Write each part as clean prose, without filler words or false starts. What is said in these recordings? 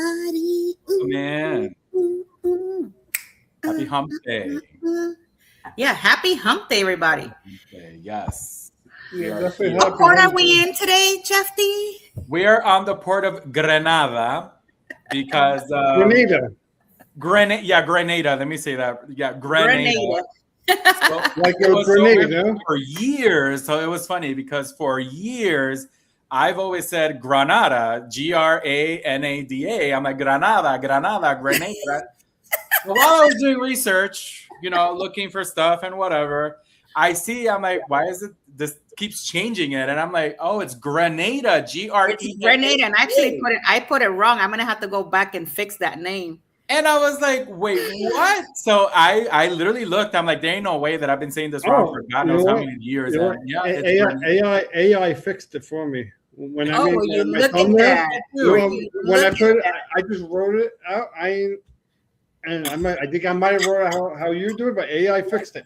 everybody. Oh, man. Happy Hump Day. Yeah, happy Hump Day, everybody. Hump Day, yes. We Yeah, are definitely here. What happy port are Hump we Day. in today, Jeff D? We are on the port of Granada because Grenada, Grenada. Let me say that. Yeah, Grenada. Grenada. So like it a was so weird grenade, huh? for years. So it was funny because for years I've always said Granada, Granada. I'm like Granada, Grenada. So while I was doing research, looking for stuff and whatever, I'm like, why is it this keeps changing it? And I'm like, oh, it's Grenada, It's Grenada. Grenada, and actually I put it wrong. I'm gonna have to go back and fix that name. And I was like, wait, what? So I literally looked. I'm like, there ain't no way that I've been saying this wrong for God knows how many years. You know And what? yeah, it's AI fixed it for me. When I Oh, made well, you my look at thumbnail, that. when I put it, I just wrote it out. I think I might have wrote out how you do it, but AI fixed it.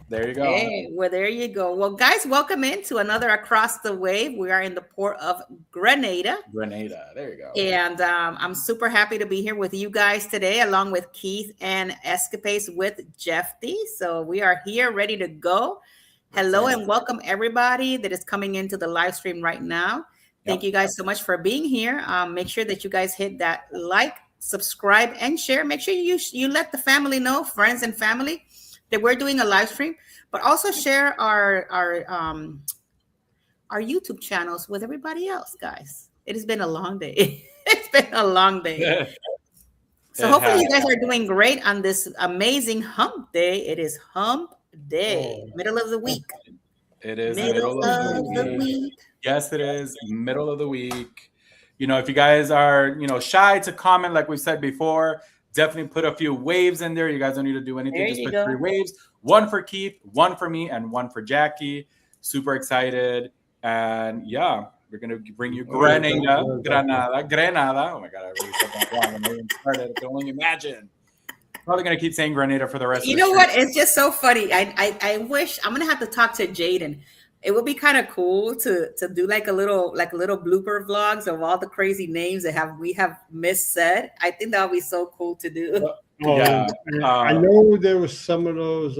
there you go. Hey, well, there you go. Well, guys, welcome into another Across the Wave. We are in the port of Grenada. Grenada. There you go. And I'm super happy to be here with you guys today, along with Keith and Escapades with Jeff D. So we are here ready to go. Hello and welcome everybody that is coming into the live stream right now. Thank you guys so much for being here. Make sure that you guys hit that like, subscribe, and share. Make sure you let the family know, friends and family, that we're doing a live stream, but also share our YouTube channels with everybody else, guys. It has been a long day. It's been a long day. So hopefully you guys are doing great on this amazing hump day. It is hump day, middle of the week. It is Middle of the week. Yes, it is middle of the week. If you guys are, shy to comment, like we said before, definitely put a few waves in there. You guys don't need to do anything. There Just you put go. 3 waves. 1 for Keith, 1 for me, and 1 for Jackie. Super excited. And yeah, we're going to bring you Granada. Oh my God, I really said that wrong when I even started. I can only imagine. Probably going to keep saying Grenada for the rest of the You know what? It's just so funny. I wish I'm going to have to talk to Jaden. It would be kind of cool to do like a little blooper vlogs of all the crazy names that we have missaid. I think that would be so cool to do. Yeah, I know there was some of those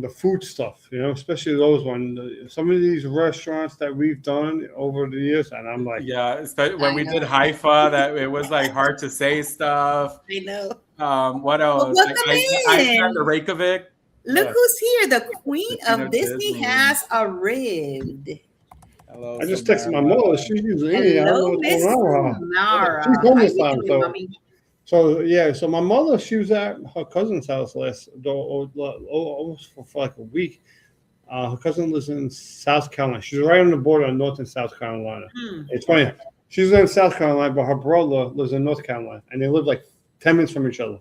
the food stuff, especially those ones. Some of these restaurants that we've done over the years, and I'm like, yeah, when we did Haifa, that it was like hard to say stuff. I know. What else? Well, welcome in. The Reykjavik. Look who's here. The Queen of Disney has arrived. Hello, I just texted my mother. She's usually Hello, Miss Samara. She's home this time, so my mother, she was at her cousin's house almost for like a week. Her cousin lives in South Carolina. She's right on the border of North and South Carolina. It's funny. She's in South Carolina, but her brother lives in North Carolina, and they live like 10 minutes from each other.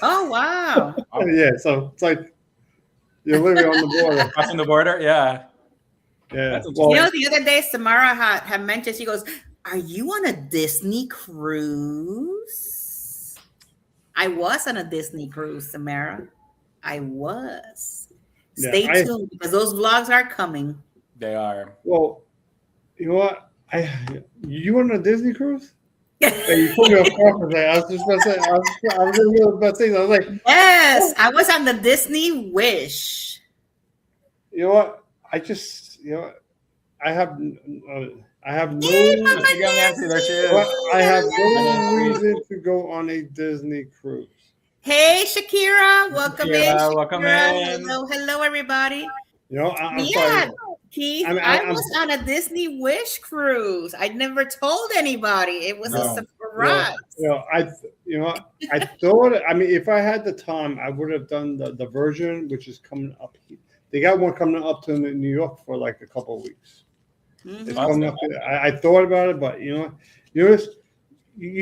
Oh, wow. Yeah, so it's like you're literally on the border. Crossing the border, yeah. Yeah. Well, the other day, Samara had mentioned, she goes, "Are you on a Disney cruise?" I was on a Disney cruise, Samara. I was. Stay tuned because those vlogs are coming. They are. Well, you know what? You on a Disney cruise? You put me on focus. I was just about to say. I was like, yes, I was on the Disney Wish. You know what? I have no reason to go on a Disney cruise. Hey, Shakira, welcome in. Welcome in. Hello, everybody. I'm sorry. Keith, I was on a Disney Wish cruise. I never told anybody. It was a surprise. I thought. I mean, if I had the time, I would have done the version, which is coming up. They got one coming up to New York for like a couple of weeks. It's coming up. I thought about it, but you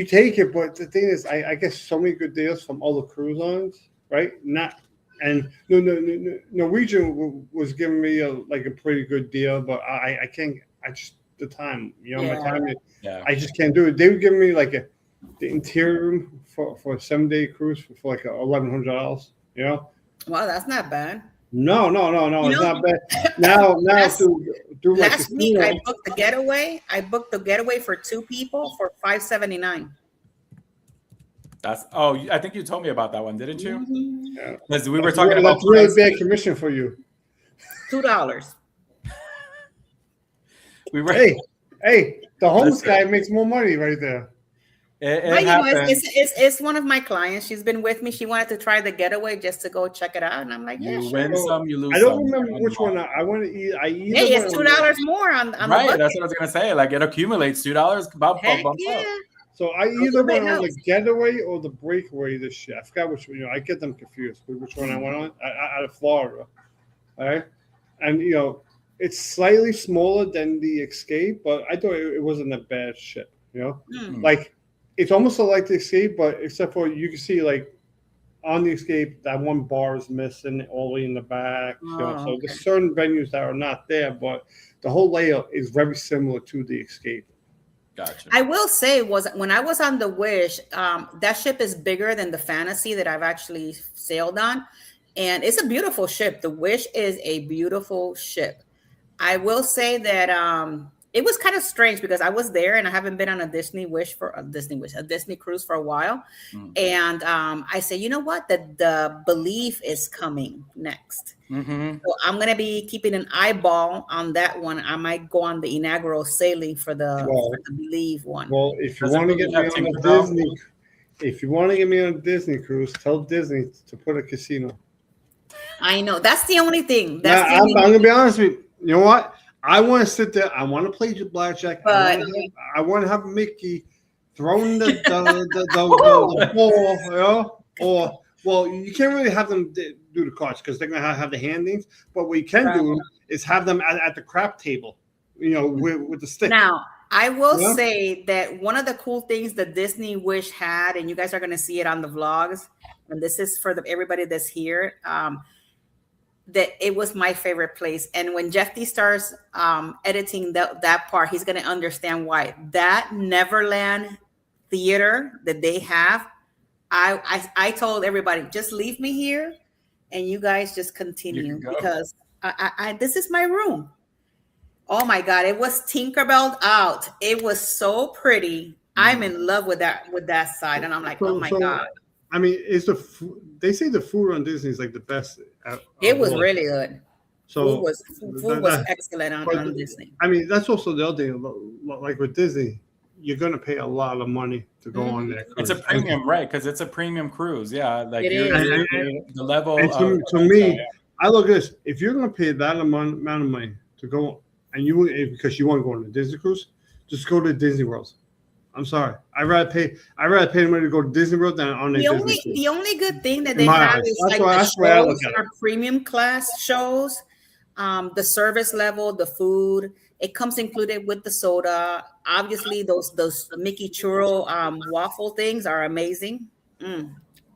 take it. But the thing is, I get so many good deals from all the cruise lines, right? Norwegian was giving me a pretty good deal, but I can't. I just the time, my time. I just can't do it. They were giving me like the interior room for a 7-day cruise for like $1,100. Wow, that's not bad. No. You It's know, not bad. Now do like last week I booked the getaway. I booked the getaway for 2 people for $579. That's I think you told me about that one, didn't you? Mm-hmm. Because we were talking about that's really bad commission for you. $2. We were. Hey, the homeless guy makes more money right there. But it's one of my clients. She's been with me. She wanted to try the getaway just to go check it out, and I'm like, yeah, You sure. win some, you lose I don't some. remember which one I want to eat. Hey, it's $2 more on the right. bucket. That's what I was gonna say. Like it accumulates $2. Bump Heck up. yeah. So I either went on the getaway or the breakaway this year. I forgot which one. I get them confused. Which one I went on? Out of Florida, all right? And it's slightly smaller than the Escape, but I thought it wasn't a bad ship. Like it's almost like the Escape, but except for you can see like on the Escape that one bar is missing all the way in the back. So there's certain venues that are not there, but the whole layout is very similar to the Escape. Gotcha. I will say when I was on the Wish, that ship is bigger than the Fantasy that I've actually sailed on, and it's a beautiful ship. The Wish is a beautiful ship. I will say that it was kind of strange because I was there and I haven't been on a Disney cruise for a while, and I said, you know what, the Believe is coming next. So I'm gonna be keeping an eyeball on that one. I might go on the inaugural sailing for the Believe one. Well, if you want to get me on a Disney cruise, tell Disney to put a casino. I know that's the only thing. I'm gonna be honest with you. You know what? I want to sit there. I want to play blackjack. But I want to have Mickey throwing the ball. Or well, you can't really have them do the cards because they're gonna have the handings. But what you can do is have them at the crap table. With the stick. Now, I will say that one of the cool things that Disney Wish had, and you guys are gonna see it on the vlogs, and this is for everybody that's here. That it was my favorite place. And when Jeff D starts editing that part, he's going to understand why. That Neverland theater that they have, I told everybody, just leave me here and you guys just continue because this is my room. Oh my God, it was Tinkerbell out. It was so pretty. I'm in love with that side. And I'm like, oh my God. I mean, they say the food on Disney is like the best. It was really good. So food was excellent on Disney. I mean, that's also the other thing. Like with Disney, you're gonna pay a lot of money to go on there. It's a premium, right? Because it's a premium cruise. Yeah, like the level. To me, I look at this. If you're gonna pay that amount of money to go, and because you want to go on a Disney cruise, just go to Disney World. I'm sorry. I'd rather pay the money to go to Disney World than on a Disney cruise. The only good thing that they have is like the shows are premium class shows, the service level, the food. It comes included with the soda. Obviously, those Mickey churro waffle things are amazing,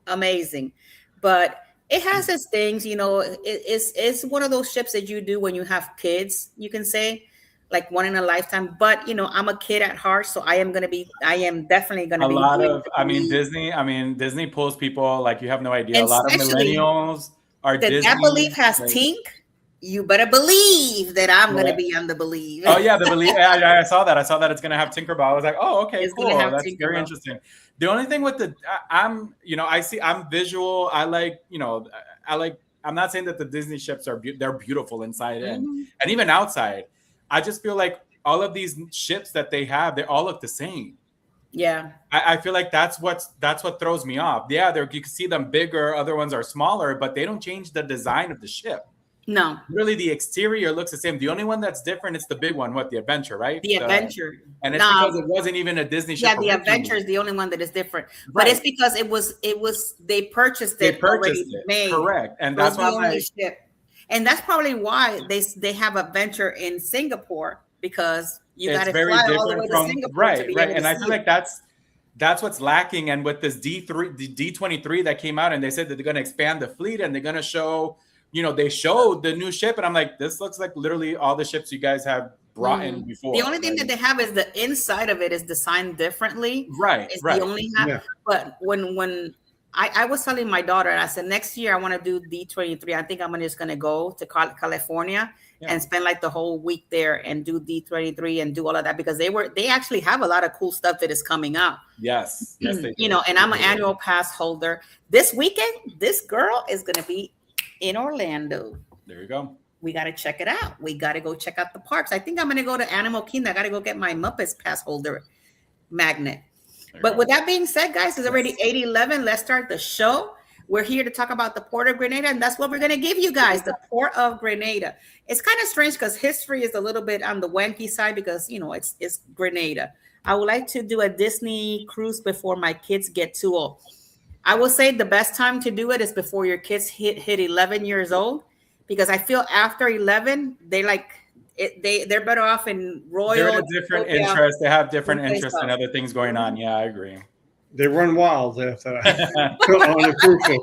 amazing. But it has its things, it's one of those ships that you do when you have kids. You can say. Like one in a lifetime, but I'm a kid at heart, so I am definitely gonna be. Disney pulls people like you have no idea. And a lot of millennials are Disney. That Believe has Tink. You better believe that I'm gonna be on the Believe. Oh yeah, the Believe. I saw that. I saw that it's gonna have Tinkerbell. I was like, oh okay, cool. That's Tinkerbell. Very interesting. The only thing with I'm visual. I'm not saying that the Disney ships they're beautiful inside in and even outside. I just feel like all of these ships that they have, they all look the same. Yeah. I feel like that's what throws me off. Yeah, you can see them bigger, other ones are smaller, but they don't change the design of the ship. No. Really, the exterior looks the same. The only one that's different is the big one, the Adventure, right? The Adventure. And it's because it wasn't even a Disney ship. Yeah, the Adventure is the only one that is different. Right. But it's because they purchased it. Made. Correct. And that's why ship. And that's probably why they have Adventure in Singapore, because you got to fly all the way to Singapore. Right. And I feel like that's what's lacking. And with this D23 that came out, and they said that they're going to expand the fleet and they're going to show, they showed the new ship. And I'm like, this looks like literally all the ships you guys have brought in before. The only thing that they have is the inside of it is designed differently. Right. It's the only half. Yeah. But when I was telling my daughter, I said, next year I want to do D23. I think I'm just going to go to California and spend like the whole week there and do D23 and do all of that, because they actually have a lot of cool stuff that is coming out. Yes. Yes, they do. You know, and I'm an annual pass holder. This weekend, this girl is going to be in Orlando. There you go. We got to check it out. We got to go check out the parks. I think I'm going to go to Animal Kingdom. I got to go get my Muppets pass holder magnet. But with that being said, guys, it's already 8:11. Let's start the show. We're here to talk about the Port of Grenada, and that's what we're going to give you guys, the Port of Grenada. It's kind of strange because history is a little bit on the wanky side because, you know, it's Grenada. I would like to do a Disney cruise before my kids get too old. I will say the best time to do it is before your kids hit 11 years old, because I feel after 11, they're better off in Royal. They're in a different interest. They have different interests and other things going on. Yeah, I agree. They run wild after that. On the cruise ship.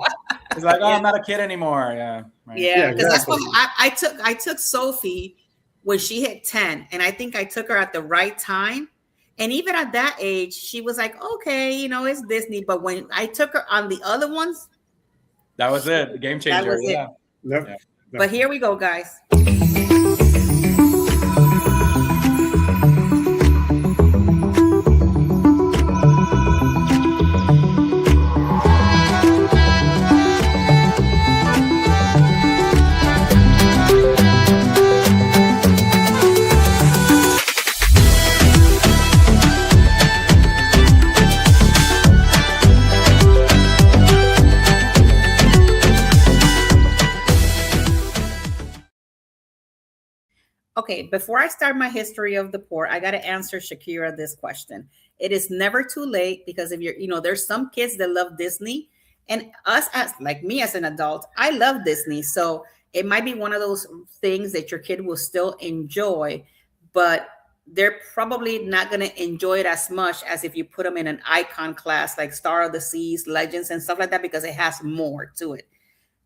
It's like, oh, I'm not a kid anymore. Yeah. Right. Yeah, because that's what I took Sophie when she hit 10, and I think I took her at the right time. And even at that age, she was like, okay, you know, it's Disney. But when I took her on the other ones, that was it. The game changer. That was yeah. it. Yep. Yeah. But here we go, guys. Okay, before I start my history of the port, I got to answer Shakira this question. It is never too late, because if there's some kids that love Disney, and us as like me as an adult, I love Disney. So it might be one of those things that your kid will still enjoy, but they're probably not going to enjoy it as much as if you put them in an icon class like Star of the Seas, Legends, and stuff like that, because it has more to it.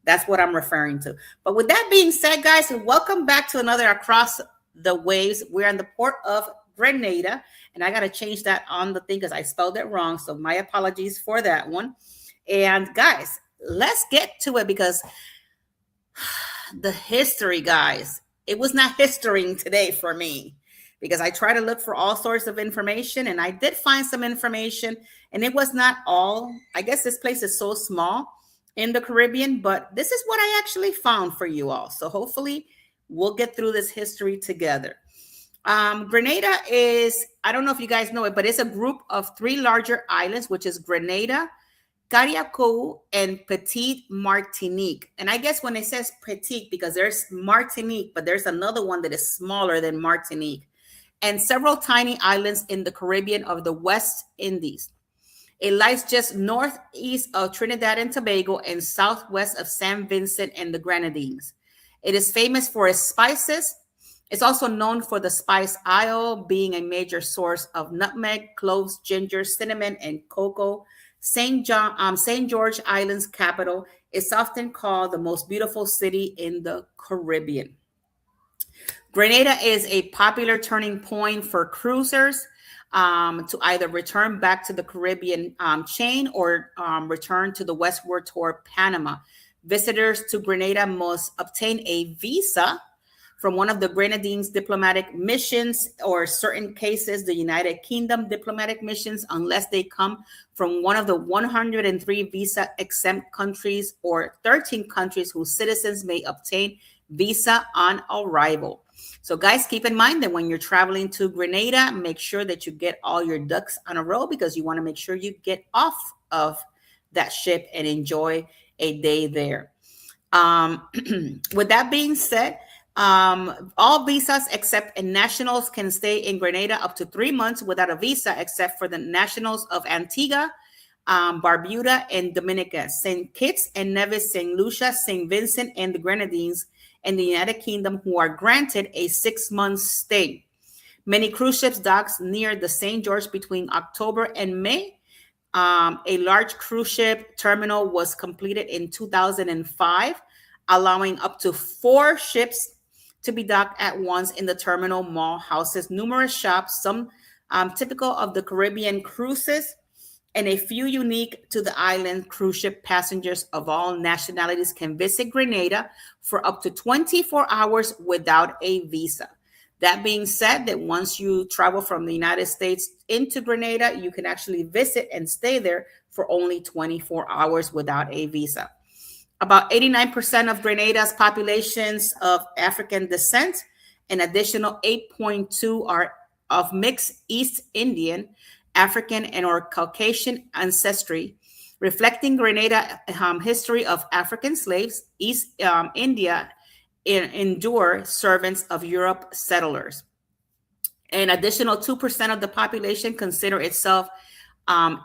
That's what I'm referring to. But with that being said, guys, welcome back to another Across the Waves. We're in the Port of Grenada, and I got to change that on the thing because I spelled it wrong. So my apologies for that one. And guys, let's get to it, because the history, guys, it was not historying today for me, because I try to look for all sorts of information, and I did find some information, and it was not all. I guess this place is so small in the Caribbean, but this is what I actually found for you all. So hopefully we'll get through this history together. Grenada is, I don't know if you guys know it, but it's a group of 3 larger islands, which is Grenada, Carriacou, and Petite Martinique. And I guess when it says Petite, because there's Martinique, but there's another one that is smaller than Martinique, and several tiny islands in the Caribbean of the West Indies. It lies just northeast of Trinidad and Tobago and southwest of San Vincent and the Grenadines. It is famous for its spices. It's also known for the Spice Isle, being a major source of nutmeg, cloves, ginger, cinnamon, and cocoa. St. George Island's capital is often called the most beautiful city in the Caribbean. Grenada is a popular turning point for cruisers to either return back to the Caribbean chain or return to the westward toward Panama. Visitors to Grenada must obtain a visa from one of the Grenadines diplomatic missions, or certain cases, the United Kingdom diplomatic missions, unless they come from one of the 103 visa exempt countries or 13 countries whose citizens may obtain visa on arrival. So guys, keep in mind that when you're traveling to Grenada, make sure that you get all your ducks on a row, because you want to make sure you get off of that ship and enjoy a day there. With that being said, all visas except nationals can stay in Grenada up to 3 months without a visa, except for the nationals of Antigua, Barbuda, and Dominica, St. Kitts and Nevis, St. Lucia, St. Vincent, and the Grenadines, and the United Kingdom, who are granted a 6-month stay. Many cruise ships dock near the St. George between October and May. A large cruise ship terminal was completed in 2005, allowing up to 4 ships to be docked at once in the terminal. Mall houses numerous shops, some typical of the Caribbean cruises, and a few unique to the island cruise ship passengers of all nationalities can visit Grenada for up to 24 hours without a visa. That being said, that once you travel from the United States into Grenada, you can actually visit and stay there for only 24 hours without a visa. About 89% of Grenada's populations of African descent. An additional 8.2 are of mixed East Indian, African, and or Caucasian ancestry, reflecting Grenada history of African slaves, East India endure servants of Europe settlers. An additional 2% of the population consider itself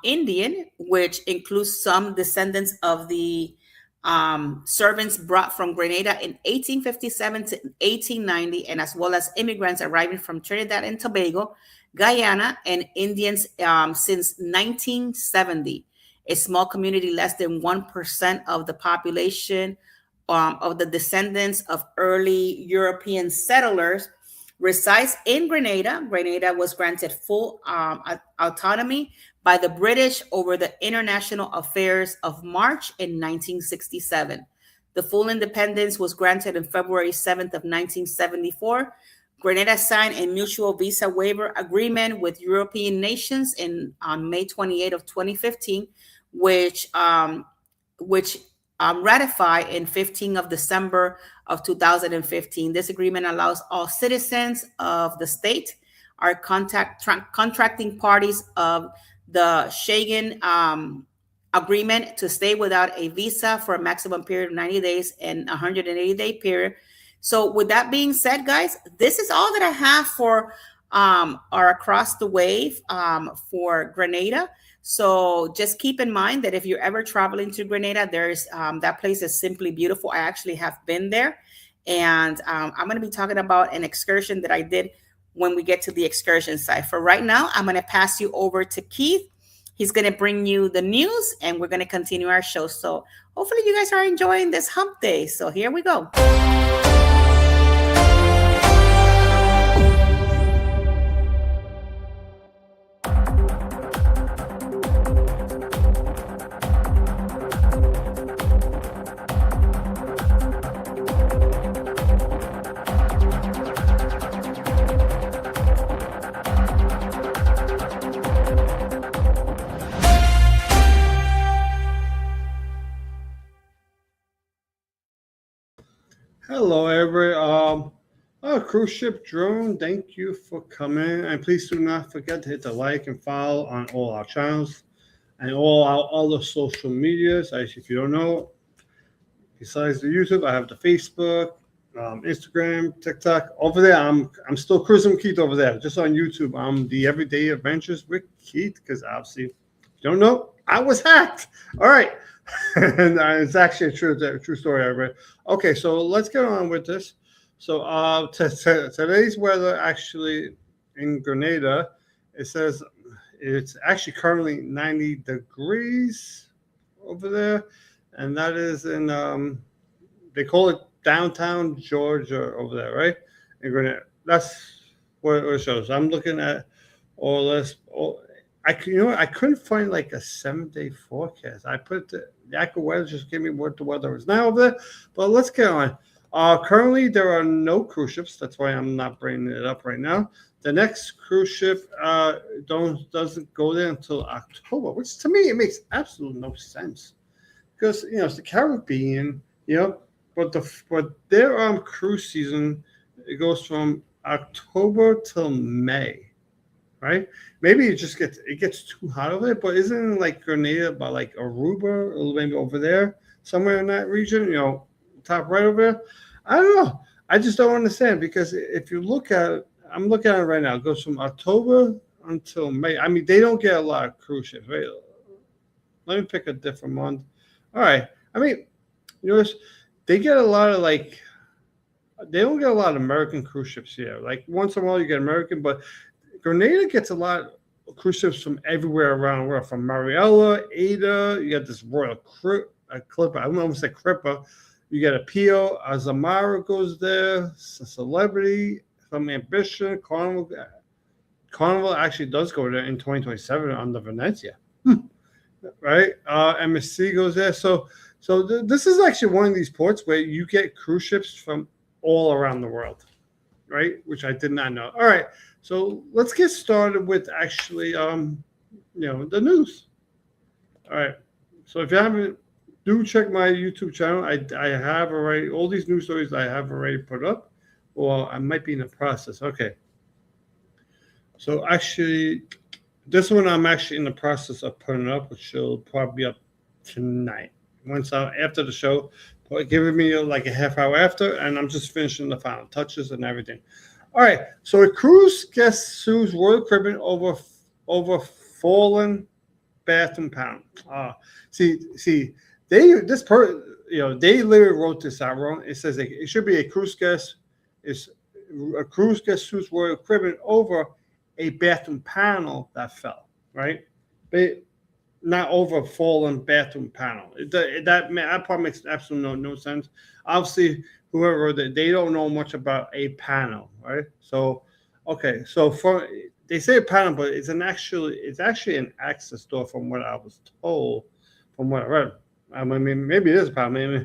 Indian, which includes some descendants of the servants brought from Grenada in 1857 to 1890, and as well as immigrants arriving from Trinidad and Tobago, Guyana, and Indians since 1970. A small community, less than 1% of the population of the descendants of early European settlers resides in Grenada. Grenada was granted full autonomy by the British over the international affairs of March in 1967. The full independence was granted on February 7th of 1974. Grenada signed a mutual visa waiver agreement with European nations on May 28 of 2015, which ratified in 15 of December of 2015. This agreement allows all citizens of the state, our contracting parties of the Schengen agreement, to stay without a visa for a maximum period of 90 days and 180-day period. So with that being said, guys, this is all that I have for our Across the Wave for Grenada. So just keep in mind that if you're ever traveling to Grenada, there's that place is simply beautiful. I actually have been there, and I'm going to be talking about an excursion that I did when we get to the excursion site. For right now, I'm going to pass you over to Keith. He's going to bring you the news, and we're going to continue our show. So hopefully you guys are enjoying this hump day. So here we go. Hello, everyone. Cruise Ship Drone, thank you for coming. And please do not forget to hit the like and follow on all our channels and all our other social medias. If you don't know, besides the YouTube, I have the Facebook, Instagram, TikTok. Over there, I'm still Cruising with Keith over there. Just on YouTube, I'm the Everyday Adventures with Keith, because obviously, if you don't know, I was hacked. All right. And it's actually a true story I read. Okay, so let's get on with this. So today's weather actually in Grenada, it says it's actually currently 90 degrees over there, and that is in they call it downtown Georgia over there, right? In Grenada. That's what it shows. I'm looking at all this. I couldn't find like a 7-day forecast. I put the AccuWeather just gave me what the weather is now over there. But let's get on. Currently, there are no cruise ships. That's why I'm not bringing it up right now. The next cruise ship doesn't go there until October, which to me it makes absolutely no sense, because it's the Caribbean, but their cruise season, it goes from October till May. Right? Maybe it gets too hot over there, but isn't it like Grenada by like Aruba or maybe over there, somewhere in that region, top right over there? I don't know. I just don't understand, because if you look at it, I'm looking at it right now, it goes from October until May. I mean, they don't get a lot of cruise ships, right? Let me pick a different month. All right. I mean, they get a lot of they don't get a lot of American cruise ships here. Like once in a while you get American, but Grenada gets a lot of cruise ships from everywhere around the world, from Mariella, Ada. You got this Royal Clipper. I don't know if it's a Cripper. You got a P.O. Zamara goes there. Celebrity, some Ambition, Carnival. Carnival actually does go there in 2027 on the Venezia. right? MSC goes there. So this is actually one of these ports where you get cruise ships from all around the world, right? Which I did not know. All right, so let's get started with actually, the news. All right, so if you haven't, do check my YouTube channel. I have already all these news stories I have already put up, or I might be in the process. Okay, so actually, this one I'm actually in the process of putting up, which will probably be up tonight. Once after the show, giving me like a half hour after, and I'm just finishing the final touches and everything. All right, so a cruise guest sues Royal Caribbean over fallen bathroom panel. See, they they literally wrote this out wrong. It says it should be a cruise guest sues Royal Caribbean over a bathroom panel that fell, right? But not over a fallen bathroom panel. That part makes absolutely no sense. Obviously, whoever they don't know much about a panel, right? So, okay, so they say a panel, but it's actually an access door from what I was told, from what I read. I mean, maybe it is a panel.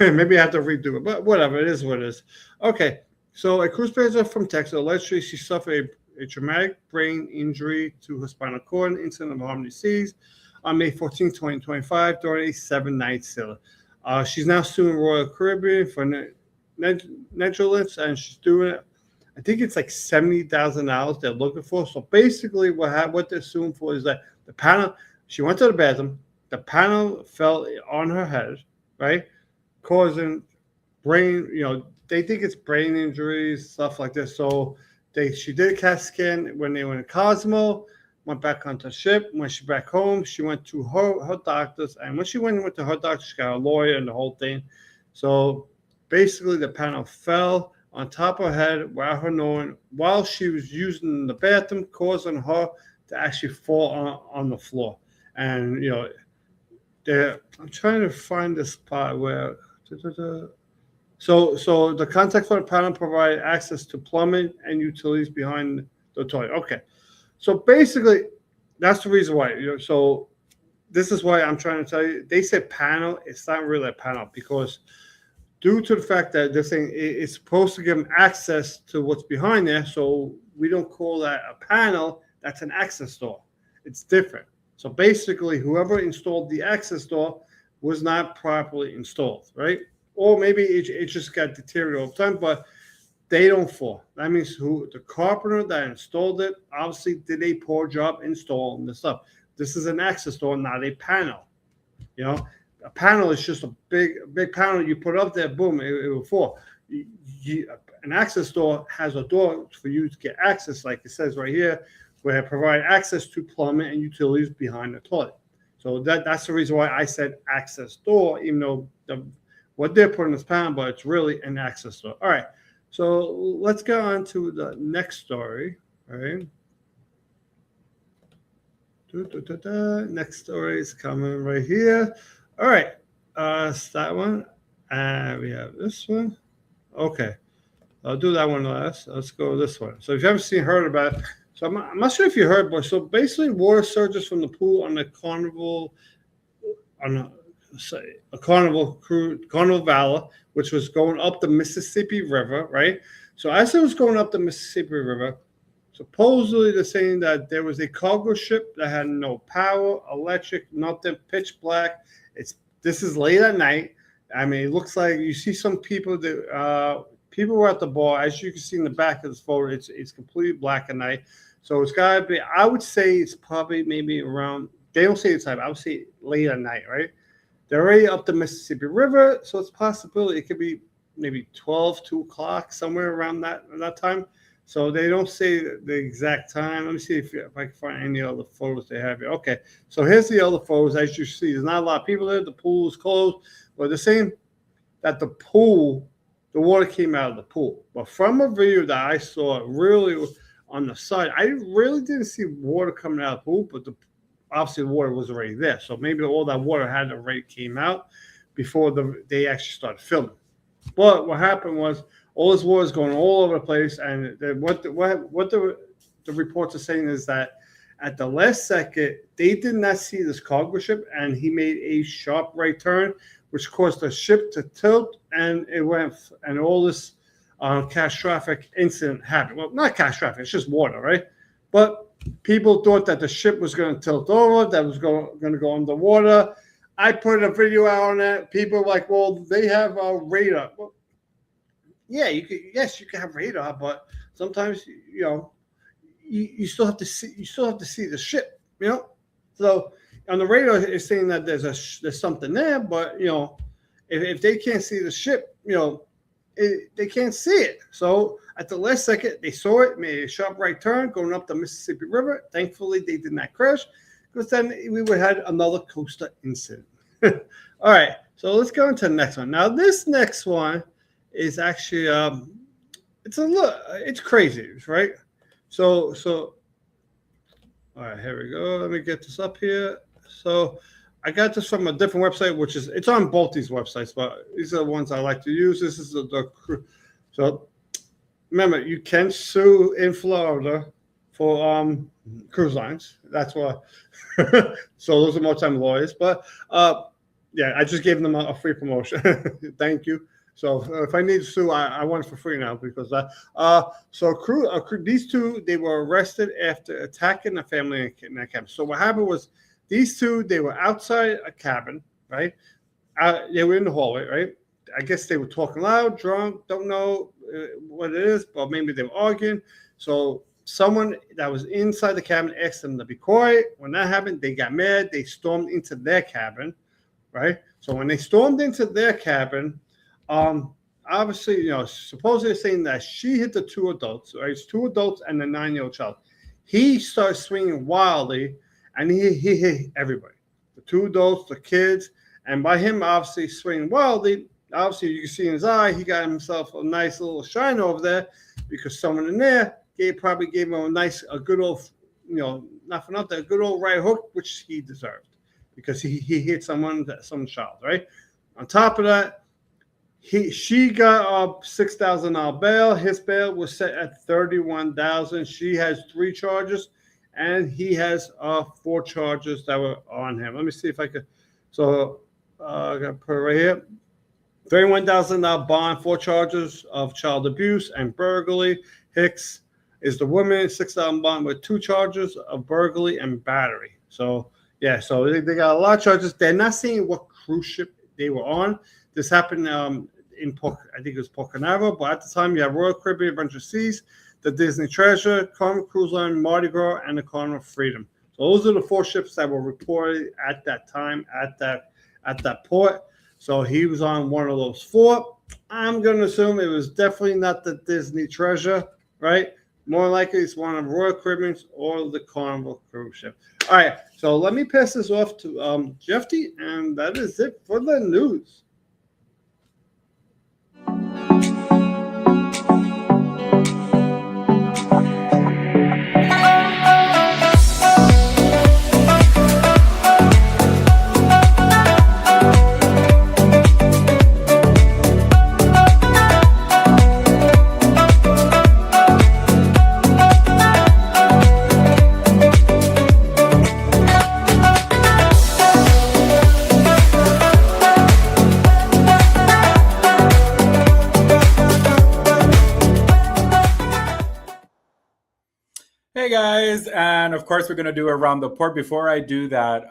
Maybe I have to redo it, but whatever. It is what it is. Okay, so a cruise passenger from Texas allegedly she suffered a traumatic brain injury to her spinal cord incident of Harmony Seas on May 14, 2025, during a 7-night sail. She's now suing Royal Caribbean for negligence, and she's doing it. I think it's like $70,000 they're looking for. So basically, what they're suing for is that the panel. She went to the bathroom. The panel fell on her head, right, causing brain. They think it's brain injuries, stuff like this. So she did a CAT scan when they went to Cosmo. Went back onto the ship. When she back home, she went to her doctors, and when she went to her doctor, she got a lawyer and the whole thing. So basically, the panel fell on top of her head without her knowing while she was using the bathroom, causing her to actually fall on the floor. And I'm trying to find the spot where. So the contact for the panel provided access to plumbing and utilities behind the toilet. Okay. So basically, that's the reason why. So this is why I'm trying to tell you. They said panel. It's not really a panel because due to the fact that they're saying it's supposed to give them access to what's behind there. So we don't call that a panel. That's an access door. It's different. So basically, whoever installed the access door was not properly installed, right? Or maybe it just got deteriorated over time, but they don't fall. That means the carpenter that installed it obviously did a poor job installing the stuff. This is an access door, not a panel. A panel is just a big panel you put up there, boom, it will fall. An access door has a door for you to get access, like it says right here, where it provide access to plumbing and utilities behind the toilet. So that's the reason why I said access door, even though what they're putting is panel, but it's really an access door. All right. So let's go on to the next story. All right. Next story is coming right here. All right. It's that one. And we have this one. Okay. I'll do that one last. Let's go with this one. So if you haven't heard about it, so I'm not sure if you heard, but so basically water surges from the pool on the Carnival, a Carnival cruise, Carnival Valor, which was going up the Mississippi River, right? So as it was going up the Mississippi River, supposedly they're saying that there was a cargo ship that had no power, electric, nothing, pitch black. This is late at night. I mean, it looks like you see some people that people were at the bar. As you can see in the back of this photo, it's completely black at night. So it's gotta be. I would say it's probably maybe around. They don't say the time. I would say late at night, right? They're already up the Mississippi River, so it's a possibility it could be maybe 12, 2 o'clock, somewhere around that time. So they don't say the exact time. Let me see if I can find any other photos they have here. Okay, so here's the other photos. As you see, there's not a lot of people there. The pool is closed. But they're saying that the water came out of the pool. But from a video that I saw really on the side, I really didn't see water coming out of the pool, but obviously the water was already there. So maybe all that water had already came out before they actually started filming. But what happened was all this water is going all over the place, and what the reports are saying is that At the last second, they did not see this cargo ship, and he made a sharp right turn, which caused the ship to tilt, and it went, and all this catastrophic incident happened. Well, not catastrophic; it's just water, right? But people thought that the ship was going to tilt over, that was going to go underwater. I put a video out on that. People were like, "Well, they have a radar." Well, yeah, you can have radar, but sometimes you still have to see the ship, So on the radar, it's saying that there's something there, but if they can't see the ship, they can't see it. So at the last second, they saw it, made a sharp right turn going up the Mississippi River. Thankfully, they did not crash, because then we would have had another coaster incident. All right, so let's go into the next one. Now, this next one is actually it's crazy, right? So all right, here we go. Let me get this up here. So I got this from a different website, which it's on both these websites, but these are the ones I like to use. This is so remember, you can sue in Florida for cruise lines. That's why. So those are more time lawyers, but yeah, I just gave them a free promotion. Thank you. So if I need to sue, I want it for free now, because these two, they were arrested after attacking a family in that cabin. So what happened was, these two, they were outside a cabin, right? They were in the hallway, right? I guess they were talking loud, drunk, don't know what it is, but maybe they were arguing. So someone that was inside the cabin asked them to be quiet. When that happened, they got mad. They stormed into their cabin, right? So when they stormed into their cabin, obviously, supposedly saying that she hit the two adults, right? It's two adults and a 9-year-old child. He starts swinging wildly, and he hit everybody. The two adults, the kids, and by him obviously swinging wildly, obviously you can see in his eye, he got himself a nice little shine over there, because someone in there probably gave him a good old, not for nothing, a good old right hook, which he deserved, because he hit some child, right? On top of that, she got a $6,000 bail. His bail was set at $31,000. She has 3 charges, and he has 4 charges that were on him. Let me see if I could. So I got to put it right here. $31,000 bond, 4 charges of child abuse and burglary. Hicks is the woman, $6,000 bond with 2 charges of burglary and battery. So yeah, so they got a lot of charges. They're not saying what cruise ship they were on. This happened in Port, I think it was Port Canaveral, but at the time you have Royal Caribbean, Adventure Seas, the Disney Treasure, Carnival Cruise Line, Mardi Gras, and the Carnival Freedom. So those are the 4 ships that were reported at that time at that port. So he was on one of those 4. I'm going to assume it was definitely not the Disney Treasure, right? More likely it's one of Royal Caribbean's or the Carnival cruise ship. All right, so let me pass this off to Jeffy, and that is it for the news. Hey guys, and of course we're going to do around the port. Before I do that,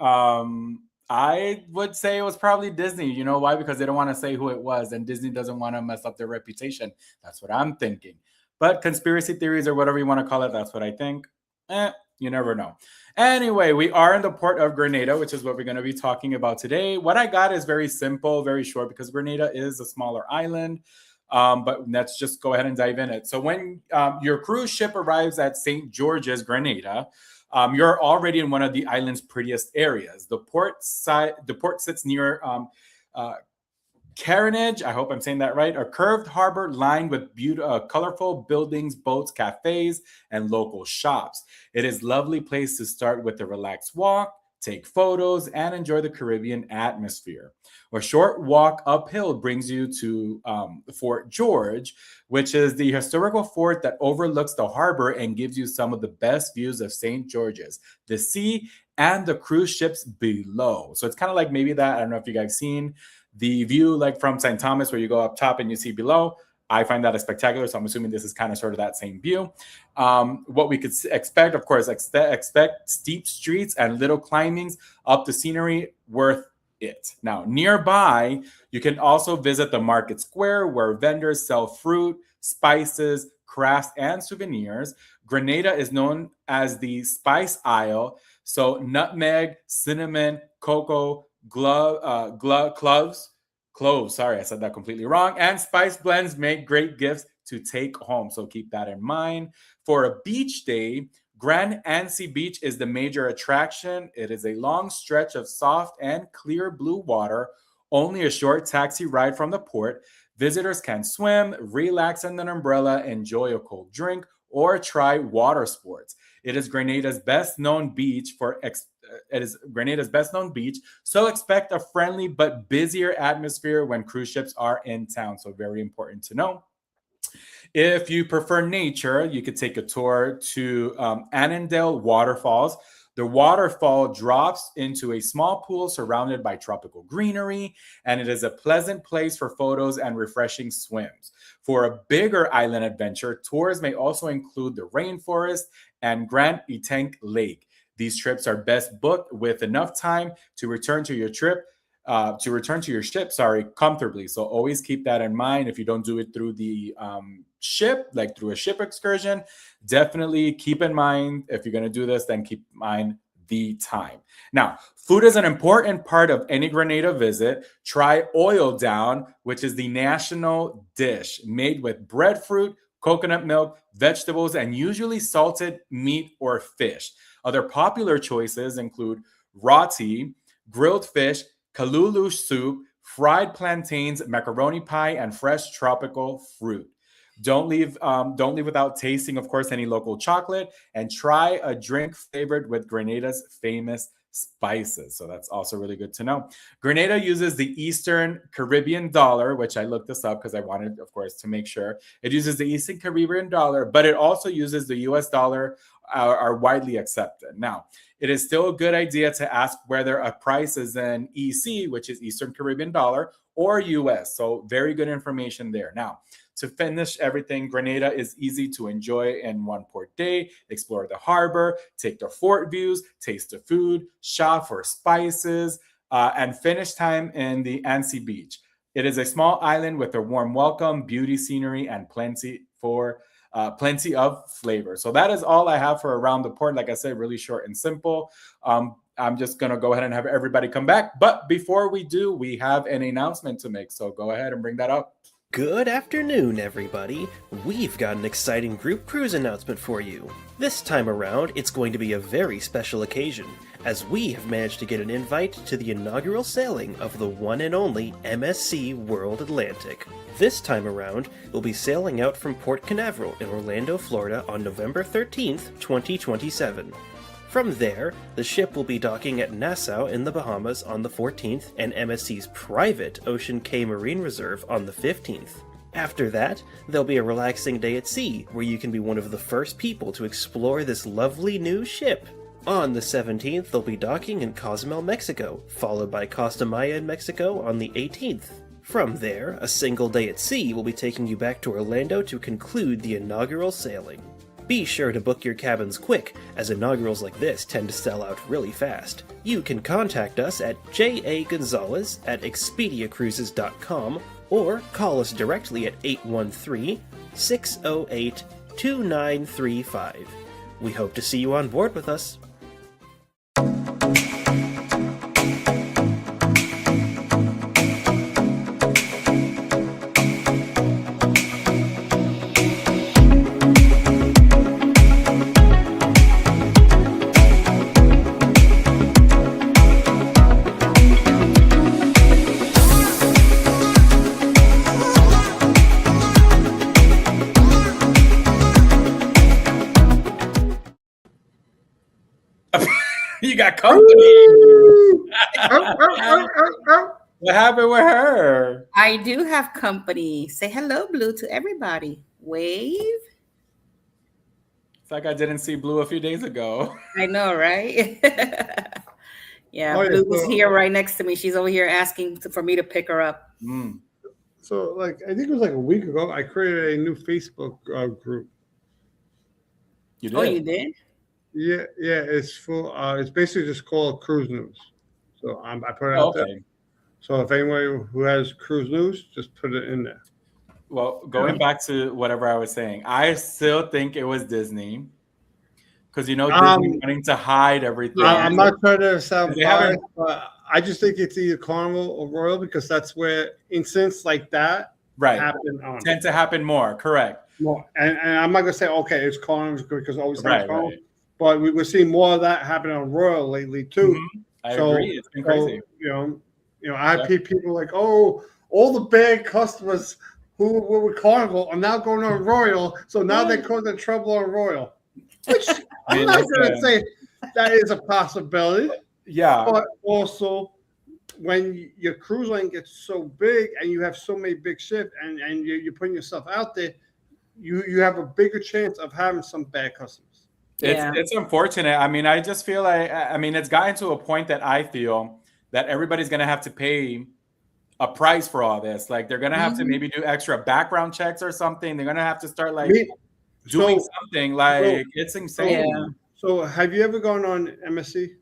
I would say it was probably Disney. You know why? Because they don't want to say who it was, and Disney doesn't want to mess up their reputation. That's what I'm thinking. But conspiracy theories or whatever you want to call it, that's what I think. You never know. Anyway, we are in the Port of Grenada, which is what we're going to be talking about today. What I got is very simple, very short, because Grenada is a smaller island. But let's just go ahead and dive in it. So when your cruise ship arrives at St. George's, Grenada, you're already in one of the island's prettiest areas. The port sits near Carnage, I hope I'm saying that right, a curved harbor lined with colorful buildings, boats, cafes, and local shops. It is a lovely place to start with a relaxed walk, take photos, and enjoy the Caribbean atmosphere. A short walk uphill brings you to Fort George, which is the historical fort that overlooks the harbor and gives you some of the best views of St. George's, the sea, and the cruise ships below. So it's kind of like maybe that, I don't know if you guys seen the view like from St. Thomas where you go up top and you see below. I find that spectacular, so I'm assuming this is kind of sort of that same view. What we could expect, of course, expect steep streets and little climbings up the scenery, worth it. Now, nearby, you can also visit the market square where vendors sell fruit, spices, crafts, and souvenirs. Grenada is known as the Spice Isle, so nutmeg, cinnamon, cocoa, cloves, sorry, I said that completely wrong, and spice blends make great gifts to take home, so keep that in mind. For a beach day, Grand Anse Beach is the major attraction. It is a long stretch of soft and clear blue water, only a short taxi ride from the port. Visitors can swim, relax under an umbrella, enjoy a cold drink, or try water sports. It is Grenada's best-known beach so expect a friendly but busier atmosphere when cruise ships are in town. So very important to know. If you prefer nature, you could take a tour to Annandale Waterfalls. The waterfall drops into a small pool surrounded by tropical greenery, and it is a pleasant place for photos and refreshing swims. For a bigger island adventure, tours may also include the rainforest and Grand Etank Lake. These trips are best booked with enough time to return to your ship, comfortably. So always keep that in mind. If you don't do it through the ship, like through a ship excursion, definitely keep in mind, if you're going to do this, then keep in mind the time. Now, food is an important part of any Grenada visit. Try oil down, which is the national dish made with breadfruit, coconut milk, vegetables, and usually salted meat or fish. Other popular choices include roti, grilled fish, kalulu soup, fried plantains, macaroni pie, and fresh tropical fruit. Don't leave without tasting, of course, any local chocolate, and try a drink flavored with Grenada's famous spices. So that's also really good to know. Grenada uses the Eastern Caribbean dollar, which I looked this up because I wanted, of course, to make sure. It uses the Eastern Caribbean dollar, but it also uses the US dollar, are widely accepted. Now, it is still a good idea to ask whether a price is in EC, which is Eastern Caribbean dollar, or US. So very good information there. Now, to finish everything, Grenada is easy to enjoy in one port day. Explore the harbor, take the fort views, taste the food, shop for spices, and finish time in the Anse Beach. It is a small island with a warm welcome, beauty scenery, and plenty of flavor. So that is all I have for Around the Port. Like I said, really short and simple. I'm just going to go ahead and have everybody come back. But before we do, we have an announcement to make. So go ahead and bring that up. Good afternoon, everybody. We've got an exciting group cruise announcement for you. This time around, it's going to be a very special occasion, as we have managed to get an invite to the inaugural sailing of the one and only MSC World Atlantic. This time around, we'll be sailing out from Port Canaveral in Orlando, Florida on November 13th, 2027. From there, the ship will be docking at Nassau in the Bahamas on the 14th and MSC's private Ocean Cay Marine Reserve on the 15th. After that, there'll be a relaxing day at sea where you can be one of the first people to explore this lovely new ship. On the 17th, they'll be docking in Cozumel, Mexico, followed by Costa Maya in Mexico on the 18th. From there, a single day at sea will be taking you back to Orlando to conclude the inaugural sailing. Be sure to book your cabins quick, as inaugurals like this tend to sell out really fast. You can contact us at jagonzalez@expediacruises.com or call us directly at 813-608-2935. We hope to see you on board with us. got company. What happened with her? I do have company. Say hello, Blue, to everybody. Wave. It's like I didn't see Blue a few days ago. I know, right? Yeah, Oh, yeah, Blue was so- here right next to me. She's over here asking for me to pick her up. Mm. So, like, I think it was like a week ago, I created a new Facebook group. You did? Oh, you did? Yeah, it's full. It's basically just called Cruise News. So I put it out there. Okay. So if anyone who has cruise news, just put it in there. Well, going back to whatever I was saying, I still think it was Disney. Because, Disney wanting to hide everything. I'm not trying to sound They biased, haven't- but I just think it's either Carnival or Royal because that's where incidents like that Right. happen on. Tend to happen more. Correct. More. And I'm not going to say, okay, it's Carnival because always Right, Carnival. right. But we're seeing more of that happen on Royal lately, too. Mhm. I agree. It's been crazy. I have people like, oh, all the bad customers who were with Carnival are now going on Royal, so now they're causing trouble on Royal. Which I'm not going to say that is a possibility, Yeah. but also when your cruise line gets so big and you have so many big ships and you're putting yourself out there, you have a bigger chance of having some bad customers. It's unfortunate. I mean, I just feel like, it's gotten to a point that I feel that everybody's going to have to pay a price for all this. Like, they're going to have to maybe do extra background checks or something. They're going to have to start doing something. Like, it's insane. Yeah. So have you ever gone on MSC?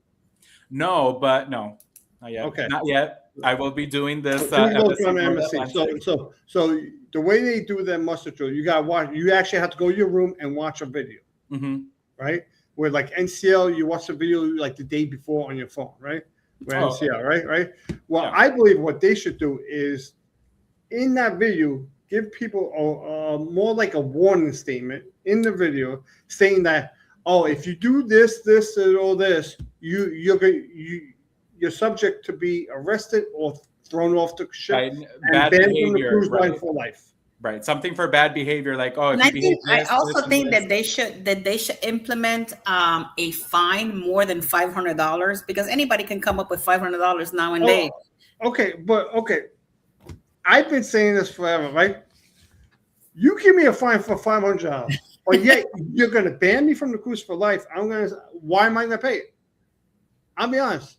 No, not yet. Okay. Not yet. I will be doing this. So the way they do their muster drill, you got to watch. You actually have to go to your room and watch a video, right? Where like NCL, you watch the video like the day before on your phone, right? Where NCL, right? Well, yeah. I believe what they should do is in that video give people more like a warning statement in the video saying that, oh, if you do this, and all this, you're subject to be arrested or thrown off the ship and banned from the cruise line for life. Right, something for bad behavior, like I also think that they should implement a fine more than $500 because anybody can come up with $500 nowadays. Okay, I've been saying this forever, right? You give me a fine for $500, but yet you're going to ban me from the cruise for life. Why am I going to pay it? I'll be honest.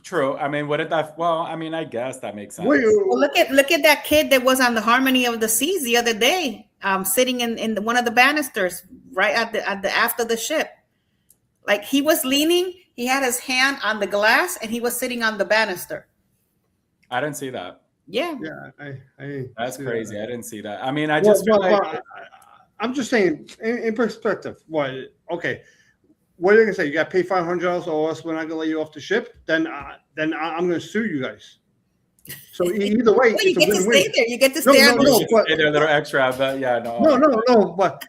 True. I mean, I guess that makes sense. Well, look at that kid that was on the Harmony of the Seas the other day, sitting in one of the banisters right at the aft of the ship. Like he was leaning, he had his hand on the glass, and he was sitting on the banister. I didn't see that. Yeah. That's crazy. I didn't see that. I mean, I just feel like I'm just saying in perspective. What? Okay. What are you gonna say? You got to pay $500, or else we're not gonna let you off the ship. Then I'm gonna sue you guys. So either way, well, you get to stay there. You get to stay on the ship. Stay there a little extra, but yeah, no. No. But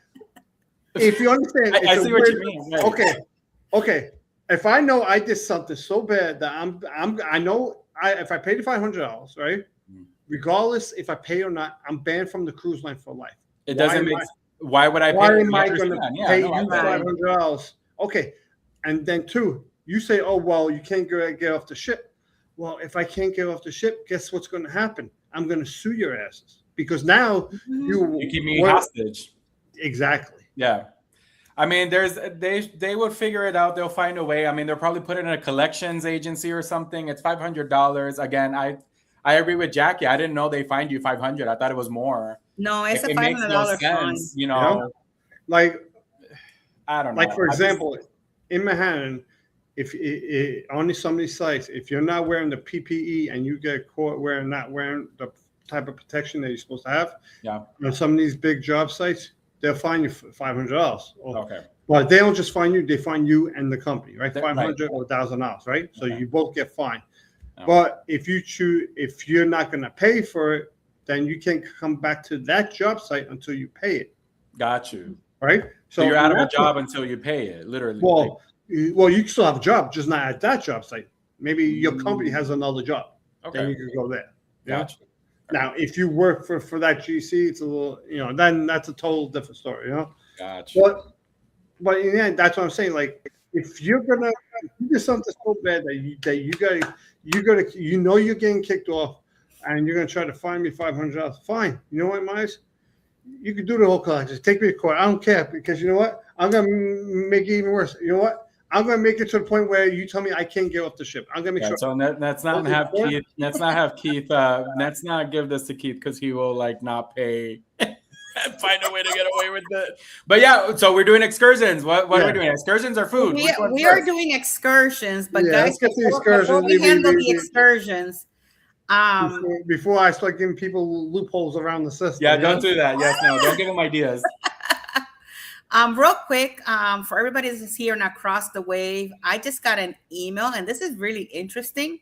if you understand, I see what you mean. Right. Okay. If I know I did something so bad that if I paid the $500, right? Regardless if I pay or not, I'm banned from the cruise line for life. It doesn't make. Why would I pay? Why am I going to pay you $500? Okay, and then two, you say, oh, well, you can't get off the ship. Well, if I can't get off the ship, guess what's going to happen? I'm going to sue your asses because now you keep me hostage. Exactly. Yeah. I mean, they would figure it out. They'll find a way. I mean, they'll probably put it in a collections agency or something. It's $500. Again, I agree with Jackie. I didn't know they fined you $500. I thought it was more. No, it's a $500 fine. You know, like I don't know. Like for example, in Manhattan, if on some of these sites, if you're not wearing the PPE and you get caught not wearing the type of protection that you're supposed to have, on some of these big job sites, they'll fine you $500. Okay. But they don't just fine you; they fine you and the company, right? $500 or $1,000, right? So you both get fined. Oh. But if you're not going to pay for it, then you can't come back to that job site until you pay it. Got you. Right? So you're out of a job until you pay it, literally. Well, you still have a job, just not at that job site. Maybe your company has another job. Okay. Then you can go there. Gotcha. Now, if you work for that GC, it's a little, then that's a total different story, Gotcha. But in the end, that's what I'm saying. Like, if you're gonna you do something so bad you know you're getting kicked off, and you're gonna try to find me $500. Fine. You know what, Miles? You can do the whole class. Just take me to court. I don't care, because you know what? I'm gonna make it even worse. You know what? I'm gonna make it to the point where you tell me I can't get off the ship. I'm gonna make sure. So let's not have Keith. Let's not have Keith. Let's not give this to Keith, because he will like not pay and find a way to get away with it. But yeah, so we're doing excursions. What are we doing? Excursions or food? We are doing excursions, but guys, let's get the excursions. Before we handle the excursions. Before I start giving people loopholes around the system. Yeah, don't do that. Yes, no, don't give them ideas. Real quick, for everybody that's here and across the wave, I just got an email, and this is really interesting.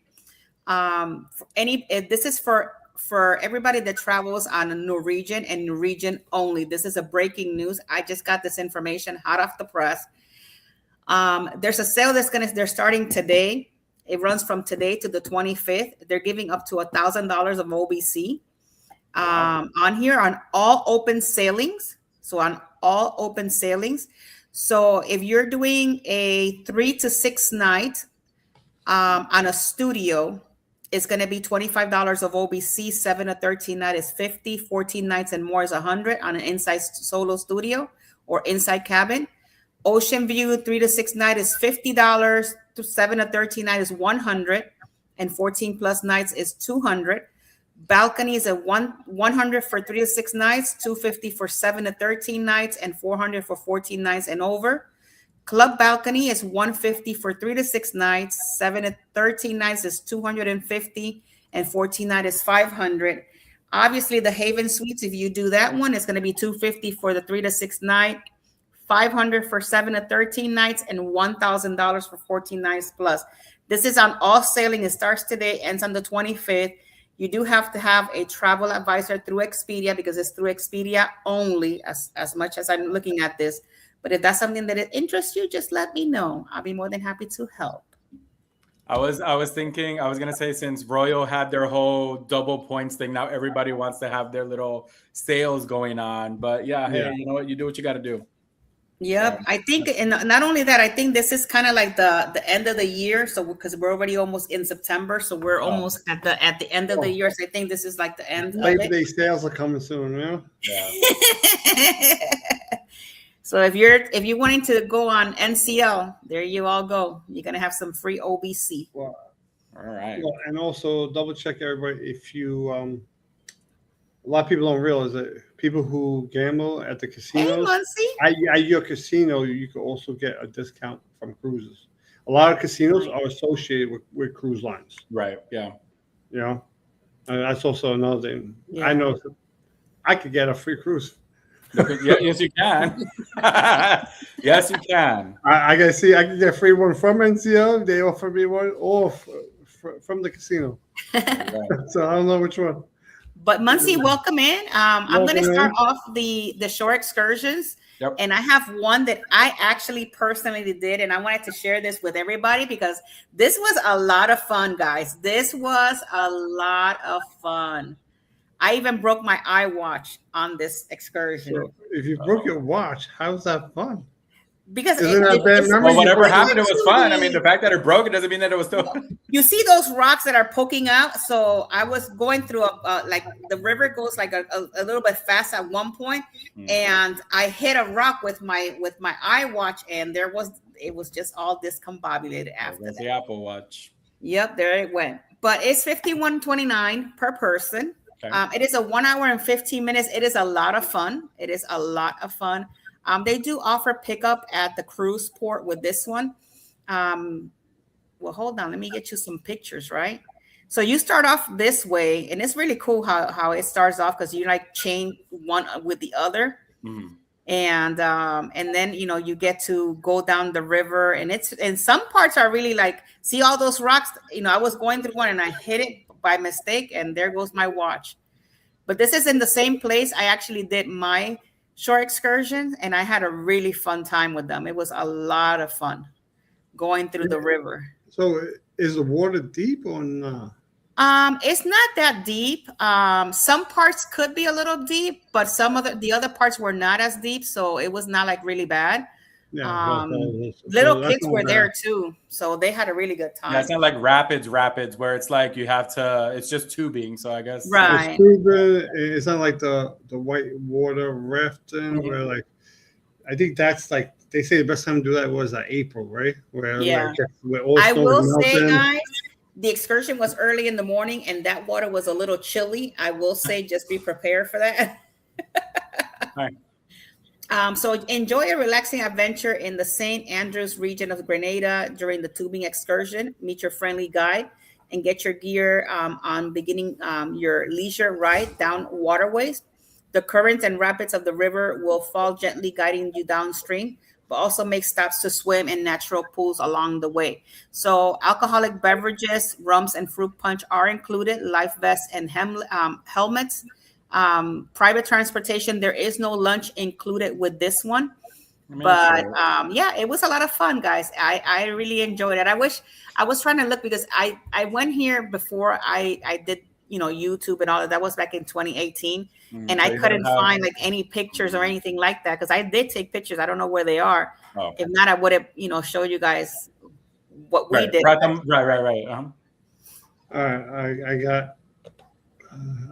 This is for everybody that travels on Norwegian and Norwegian only. This is a breaking news. I just got this information hot off the press. There's a sale they're starting today. It runs from today to the 25th. They're giving up to $1,000 of OBC on here on all open sailings. So on all open sailings. So if you're doing a 3 to 6 night on a studio, it's going to be $25 of OBC. 7 to 13 night is $50. 14 nights and more is $100 on an inside solo studio or inside cabin. Ocean view 3 to 6 night is $50. 7 to 13 night is $100, and 14 plus nights is $200. Balcony is at $100 for 3 to 6 nights, $250 for 7 to 13 nights, and $400 for 14 nights and over. Club balcony is $150 for 3 to 6 nights, 7 to 13 nights is $250, and 14 nights is $500. Obviously, the Haven Suites, if you do that one, it's going to be $250 for the 3 to 6 night, $500 for 7 to 13 nights, and $1,000 for 14 nights plus. This is on all sailing. It starts today, ends on the 25th. You do have to have a travel advisor through Expedia, because it's through Expedia only, as much as I'm looking at this. But if that's something that interests you, just let me know. I'll be more than happy to help. I was thinking, I was going to say, since Royal had their whole double points thing, now everybody wants to have their little sales going on. But yeah, hey, you know what? You do what you got to do. Yep, I think, and not only that, I think this is kind of like the end of the year. So because we're already almost in September, so we're almost at the end of the year. So I think this is like the end. Labor Day sales are coming soon, yeah. So if you're wanting to go on NCL, there you all go. You're gonna have some free OBC. Well, all right. Well, and also double check everybody, if you a lot of people don't realize that people who gamble at the casinos, at your casino, you can also get a discount from cruises. A lot of casinos are associated with cruise lines. Right. Yeah. You know, and that's also another thing. Yeah. I know I could get a free cruise. Yes, you can. Yes, you can. I can see I can get a free one from NCL. They offer me one off from the casino. Right. So I don't know which one. But Muncie, welcome in. I'm going to start off the shore excursions. Yep. And I have one that I actually personally did, and I wanted to share this with everybody because this was a lot of fun, guys. This was a lot of fun. I even broke my iWatch on this excursion. So if you broke your watch, how's that fun? Because well, whatever happened, it was fun. I mean, the fact that it broke, it doesn't mean that it was still. You see those rocks that are poking out. So I was going through like the river goes like a little bit fast at one point, and I hit a rock with my iWatch, and it was just all discombobulated after that. The Apple Watch. Yep, there it went. But it's $51.29 per person. Okay. It is a 1 hour and 15 minutes. It is a lot of fun. It is a lot of fun. They do offer pickup at the cruise port with this one. Well, hold on. Let me get you some pictures, right? So you start off this way, and it's really cool how it starts off because you like chain one with the other. Mm. And then, you know, you get to go down the river, and some parts are really like, see all those rocks? You know, I was going through one and I hit it by mistake, and there goes my watch. But this is in the same place I actually did my shore excursions, and I had a really fun time with them. It was a lot of fun going through the river. So is the water deep or not? It's not that deep. Some parts could be a little deep, but some of the other parts were not as deep, so it was not like really bad. Yeah. Little that's kids not were bad. there too, so they had a really good time. Yeah, it's not like rapids where it's like you have to. It's just tubing. So I guess Right. It's too it's not like the white water rafting where like I think that's like they say the best time to do that was April, right? Yeah. Where all I snow will is say, melting. guys, the excursion was early in the morning, and that water was a little chilly. I will say, just be prepared for that. Right. So enjoy a relaxing adventure in the St. Andrews region of Grenada during the tubing excursion. Meet your friendly guide and get your gear on beginning your leisure ride down waterways. The currents and rapids of the river will fall gently, guiding you downstream, but also make stops to swim in natural pools along the way. So alcoholic beverages, rums, and fruit punch are included, life vests and helmets. Private transportation, there is no lunch included with this one, but yeah, it was a lot of fun, guys. I really enjoyed it. I wish I was trying to look because I went here before I did YouTube and all that. That was back in 2018, and so I you couldn't don't have- find like any pictures or anything like that because I did take pictures. I don't know where they are. Oh. If not, I would have showed you guys what we Right, did. right. All right, I got.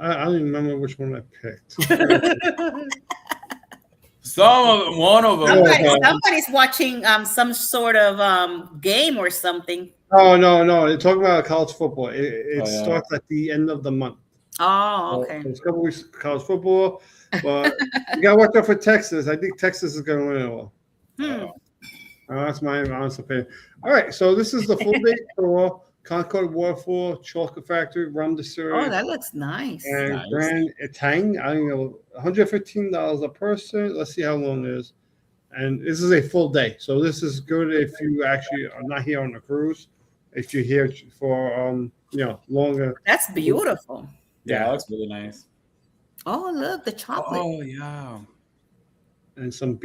I don't even remember which one I picked. One of them. Somebody's watching some sort of game or something. Oh no! They're talking about college football. It starts at the end of the month. Oh, okay. So it's a couple weeks of college football, but you got to watch out for Texas. I think Texas is going to win it all. That's my honest opinion. All right, so this is the full day tour. Concord Waterfall, Chocolate Factory, Rum Distillery. Oh, that looks nice. And Grand Etang. I don't know, $115 a person. Let's see how long it is. And this is a full day, so this is good if you actually are not here on the cruise. If you're here for longer. That's beautiful. Yeah, that looks really nice. Oh, look, the chocolate. Oh yeah. And some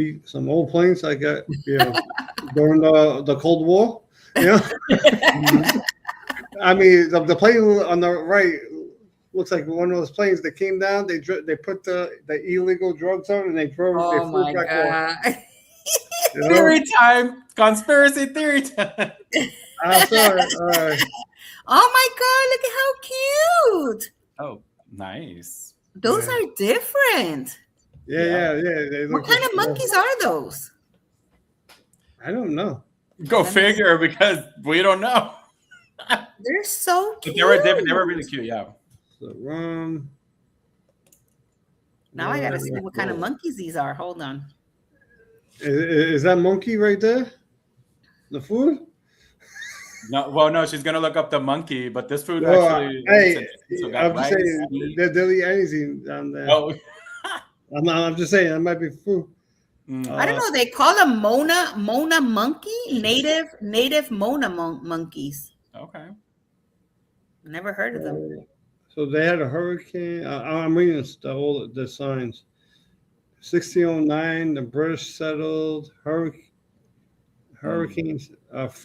old planes I got during the Cold War. I mean, the plane on the right looks like one of those planes that came down. They put the illegal drugs on and they drove. Oh my God! Theory time, conspiracy theory time. Sorry. Oh my God! Look at how cute. Oh, nice. Those are different. Yeah. What kind of monkeys are those? I don't know. Go figure, because we don't know. They're so cute. But they were different. They were really cute. Yeah. So, now I gotta see what kind of monkeys these are. Hold on. Is that monkey right there? The food? No, well, no, she's gonna look up the monkey, but this food actually. Hey, I'm just rice, saying they'll eat anything down there. Oh. I'm just saying that might be food. I don't know. They call them Mona monkey, native Mona monkeys. Okay. Never heard of them. So they had a hurricane. I'm reading all the signs. 1609, the British settled hurricanes.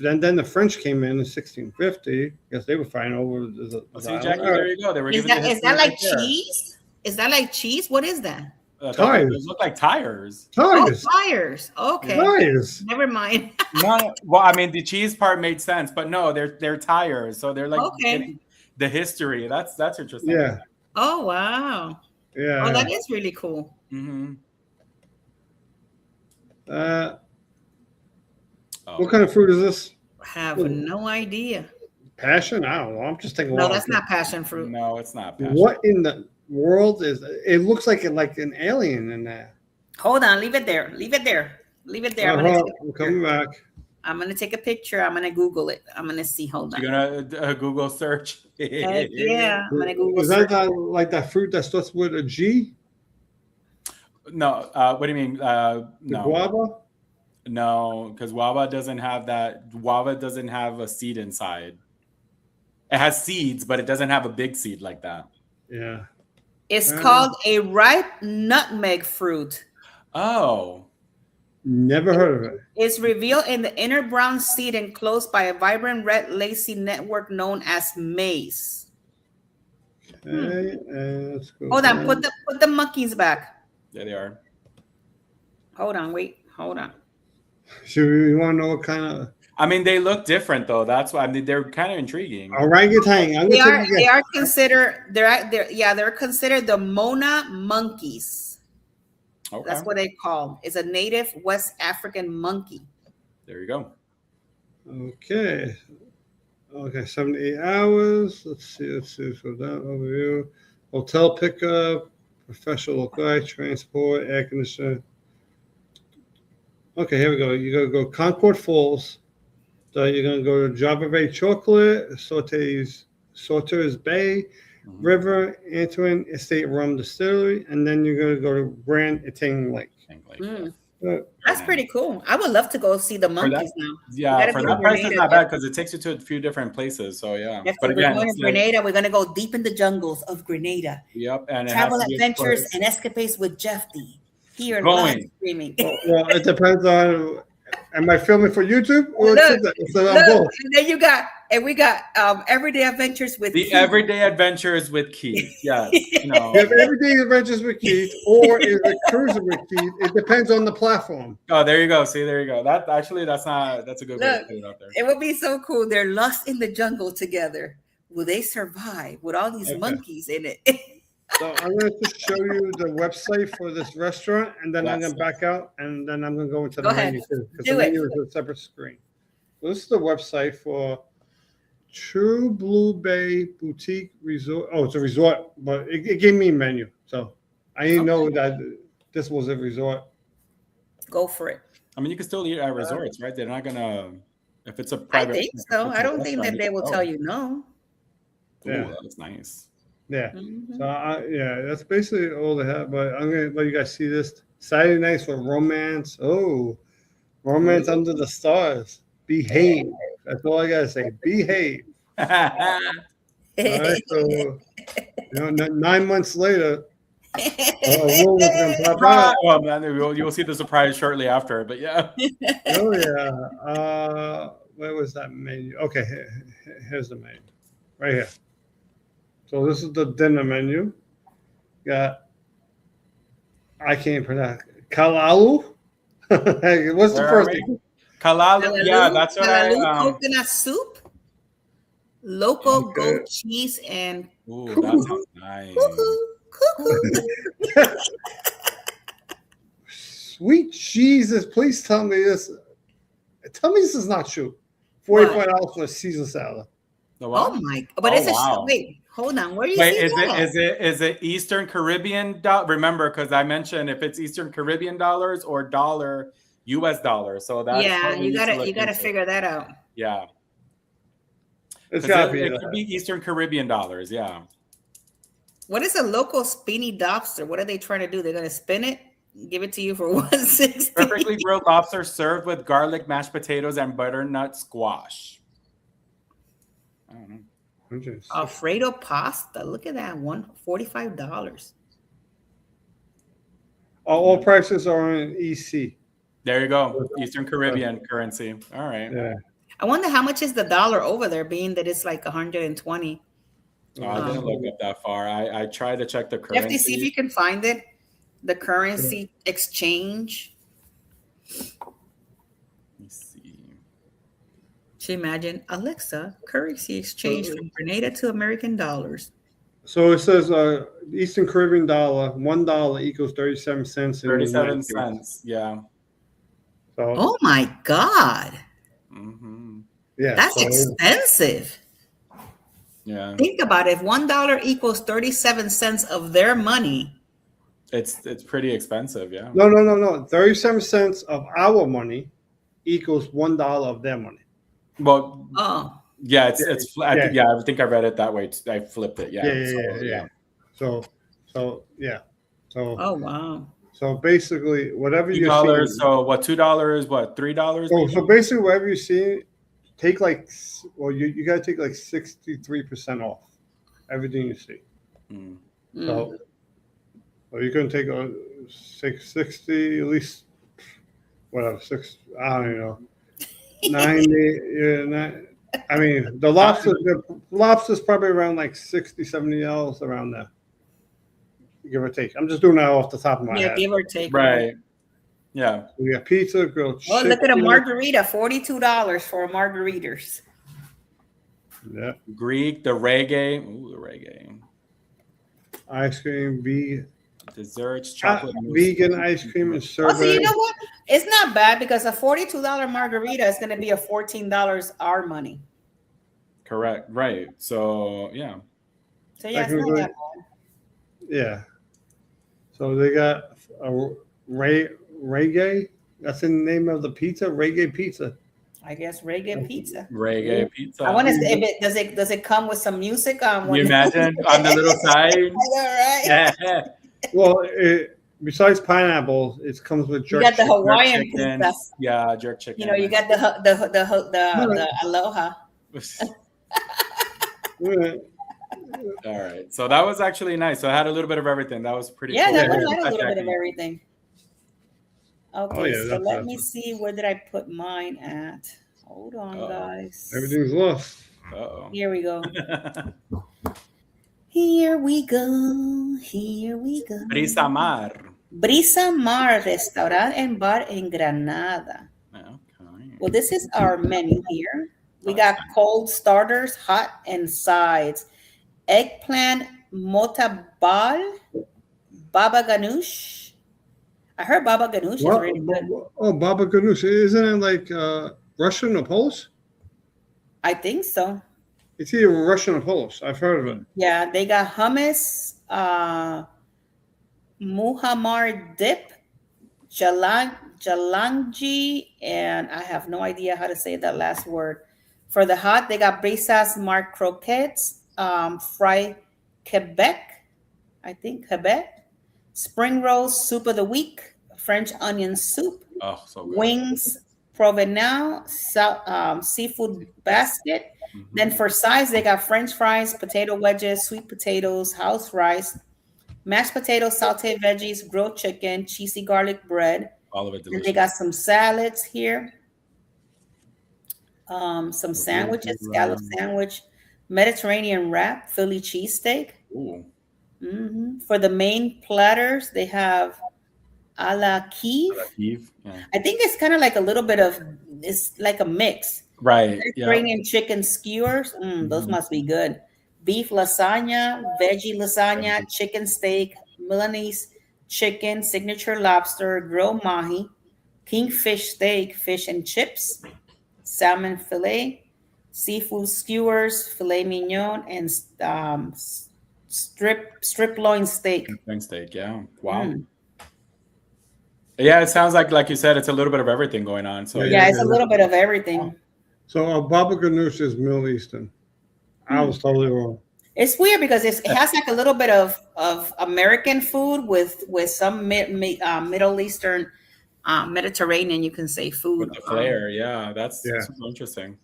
Then the French came in 1650 because they were fighting over the see, Jackie, there you go. They were is that like cheese? Is that like cheese? What is that? Tires. Those look like tires. Tires. Oh, tires. Okay. Tires. Never mind. No, well, I mean, the cheese part made sense, but no, they're tires. So they're like the history. That's interesting. Yeah. Oh wow. Yeah. Oh, that is really cool. Mm-hmm. What kind of fruit is this? I have no idea. Passion? I don't know. I'm just thinking. No, that's not passion fruit. No, it's not passion. What in the world is it? Looks like an alien in there. Hold on, leave it there. Leave it there. I'm coming back. I'm gonna take a picture. I'm gonna Google it. I'm gonna see. Hold on. You're gonna Google search. Heck yeah, I'm gonna Google. Is that like that fruit that starts with a G? No. What do you mean? The No. guava? No, because guava doesn't have that. Guava doesn't have a seed inside. It has seeds, but it doesn't have a big seed like that. Yeah. It's called a ripe nutmeg fruit. Oh. Never heard of it. It's revealed in the inner brown seed enclosed by a vibrant red lacy network known as maize. Okay, let's go. Hold on, put the monkeys back. There they are. Hold on, wait, hold on. So you want to know what kind of I mean, they look different though. That's why they're kind of intriguing. orangutan? They are considered they're considered the Mona monkeys. Okay. That's what they call. It's a native West African monkey. There you go. Okay. 78 hours. Let's see. So that overview. Hotel pickup, professional guide, transport, air conditioner. Okay, here we go. You're gonna go Concord Falls. So you're gonna go to Java Bay Chocolate, Sauter's Bay, River, Antoine Estate Rum Distillery, and then you're gonna go to Grand Etang Lake. That's pretty cool. I would love to go see the monkeys now. Yeah, for that price, it's not bad because it takes you to a few different places. So yeah, but again, we're going to Grenada. We're going to go deep in the jungles of Grenada. Yep, and travel adventures and escapades with Jeff D. Here, going streaming. Well, it depends on. Am I filming for YouTube or look, both? And then we got everyday adventures with Keith. Everyday adventures with Keith. Yeah, you have everyday adventures with Keith, or is it cruising with Keith? It depends on the platform. Oh, there you go. See, there you go. That's a good way to put it out there. It would be so cool. They're lost in the jungle together. Will they survive with all these monkeys in it? So I'm going to show you the website for this restaurant, and then I'm going to back out, and then I'm going to go into the menu too, because the menu is a separate screen. So this is the website for True Blue Bay Boutique Resort. Oh, it's a resort, but it gave me a menu, so I didn't know that this was a resort. Go for it. I mean, you can still eat at resorts, right? They're not going to, if it's a private. I think so. I don't think that they will tell you no. Yeah, that looks nice. Yeah. So that's basically all they have. But I'm gonna let you guys see this Saturday nights for romance. Oh, romance under the stars. Behave. That's all I gotta say. Behave. All right. So 9 months later, gonna pop out. Oh man, you'll see the surprise shortly after. But yeah. Oh yeah. Where was that menu? Okay, here's the menu. Right here. So this is the dinner menu. I can't pronounce Kalalu. What's the first thing? Kalalu. Yeah, that's what coconut soup, local goat cheese, and that sounds nice. Sweet Jesus, please tell me this. Tell me this is not true. $45 for a Caesar salad. Oh my! But it's wait. Hold on. Where do you see that? Is it Eastern Caribbean remember, because I mentioned if it's Eastern Caribbean dollars or dollar US dollars. So that's you gotta figure that out. Yeah. It could be Eastern Caribbean dollars, yeah. What is a local spiny lobster? What are they trying to do? They're gonna spin it, give it to you for $1.60. Perfectly grilled lobster served with garlic mashed potatoes and butternut squash. I don't know. Alfredo pasta. Look at that one. $45. All prices are in EC. There you go. Eastern Caribbean currency. All right. Yeah. I wonder how much is the dollar over there, being that it's like 120. I didn't look up that far. I tried to check the currency. You have to see if you can find it. The currency exchange. Imagine, Alexa, currency exchange from Grenada to American dollars. So it says Eastern Caribbean dollar, $1 equals 37 cents. 37 cents, yeah. So, oh my God. Mm-hmm. Yeah, that's expensive. Yeah. Think about it. If $1 equals 37 cents of their money. It's pretty expensive, yeah. No. 37 cents of our money equals $1 of their money. Well, yeah, it's flat. Yeah, I think I read it that way. I flipped it. Yeah. So, oh wow. So basically, whatever you $2. So what? $2? What? $3? So basically, whatever you see, take you got to take like 63% off everything you see. So you can take 60 at least, whatever, I don't know. 90, I mean, the lobster's probably around like $60, $70 around there, give or take. I'm just doing that off the top of my head. Yeah, give or take. Right. Yeah. We got pizza, grilled Oh, chicken. look at a margarita, $42 for margaritas. Yeah. Greek, the reggae. Ooh, the reggae. Ice cream, Desserts, chocolate mousse. vegan ice cream and Oh, so sorbet. you know what? It's not bad because a $42 margarita is going to be a $14 our money. Correct. Right. So yeah. So yeah, it's not that bad. Yeah. So they got a reggae. That's the name of the pizza. Reggae pizza. I guess reggae pizza. Reggae pizza. I want to say, does it come with some music on? Can you imagine on the little side? All right. Yeah. Well, besides pineapple, it comes with jerk. You got the chicken. Hawaiian Chicken. pizza. Yeah, jerk chicken. You know, you got the aloha. Yeah. All right. So that was actually nice. So I had a little bit of everything. That was pretty Yeah, cool. that was a little bit of everything. Okay, Oh, yeah, so that's let awesome. me see, where did I put mine at? Hold on, Uh-oh. guys. Everything's lost. Uh-oh. Here we go. Here we go. Here we go. Brisa Mar. Brisa Mar Restaurant and Bar in Granada. Okay. Well, this is our menu here. We got cold starters, hot, and sides. Eggplant motabal, baba ganoush. I heard baba ganoush is really good. Oh, baba ganoush. Isn't it like Russian or Polish? I think so. It's either Russian or Polish. I've heard of it. Yeah, they got hummus, muhammar dip, jalangi, and I have no idea how to say that last word. For the hot, they got brisas mar croquettes, fried Quebec, I think Quebec, spring rolls, soup of the week, French onion soup, Oh, so good. wings, provenal, seafood basket. Mhm. Then for sides, they got French fries, potato wedges, sweet potatoes, house rice, mashed potatoes, sauteed veggies, grilled chicken, cheesy garlic bread. All of it And delicious. they got some salads here. Some sandwiches, scallop sandwich, Mediterranean wrap, Philly cheesesteak. Ooh. For the main platters, they have a la Kiev. Eve. Yeah. I think it's kind of like a little bit of, it's like a mix. Right. Yeah. Mediterranean chicken skewers, those must be good. Beef lasagna, veggie lasagna, chicken steak, Milanese chicken, signature lobster, grilled mahi, kingfish steak, fish and chips, salmon fillet, seafood skewers, filet mignon, and strip loin steak. Chicken steak. Yeah. Wow. Yeah, it sounds like you said, it's a little bit of everything going on. So Yeah, it's a little bit of everything. So baba ganoush is Middle Eastern. I was totally wrong. It's weird because it has like a little bit of American food with some Middle Eastern, Mediterranean, you can say, food. with the flair. Yeah, that's Yeah. super interesting.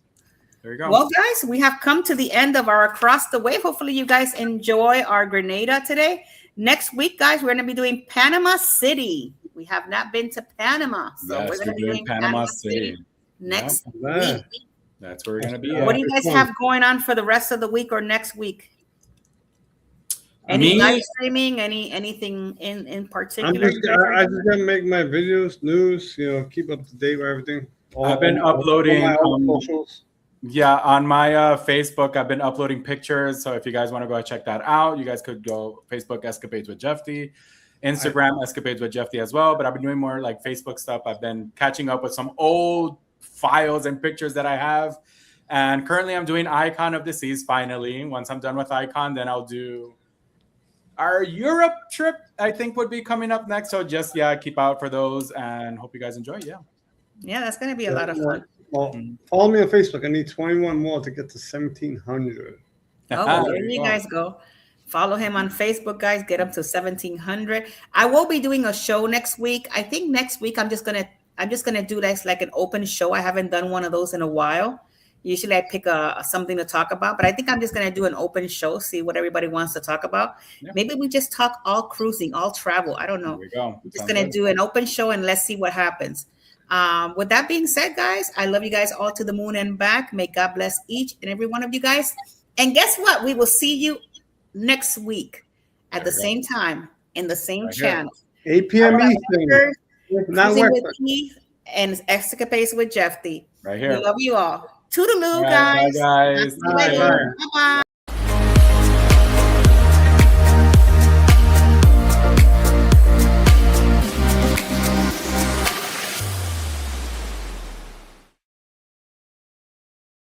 There you go. Well, guys, we have come to the end of our Across the Wave. Hopefully you guys enjoy our Grenada today. Next week, guys, we're going to be doing Panama City. We have not been to Panama. So Yes, we're going to be doing doing Panama City next Yeah. week. That's where we're gonna be. What do you guys have going on for the rest of the week or next week? Any live streaming? Anything in particular? I just gotta make my videos, news, keep up to date with everything. I've been uploading. Socials. Yeah, on my Facebook, I've been uploading pictures. So if you guys want to go check that out, you guys could go Facebook Escapades with Jeff D, Instagram Escapades with Jeff D as well. But I've been doing more like Facebook stuff. I've been catching up with some old files and pictures that I have. And currently I'm doing Icon of the Seas finally. Once I'm done with Icon, then I'll do our Europe trip, I think would be coming up next. So just, keep out for those and hope you guys enjoy. Yeah, that's going to be a lot of fun. Well, follow me on Facebook. I need 21 more to get to 1,700. Oh, there you guys go. Follow him on Facebook, guys. Get up to 1,700. I will be doing a show next week. I think next week I'm just gonna do like an open show. I haven't done one of those in a while. Usually I pick something to talk about, but I think I'm just gonna do an open show, see what everybody wants to talk about. Yeah. Maybe we just talk all cruising, all travel. I don't know. There we go. I'm just gonna do an open show and let's see what happens. With that being said, guys, I love you guys all to the moon and back. May God bless each and every one of you guys. And guess what? We will see you next week at the same time in the same channel. 8 p.m. Eastern. Not Cruising work. with Keith and Escapades with Jeffy. Right We here. love you all. Toodaloo, All right, bye, guys. guys. Bye Bye. bye.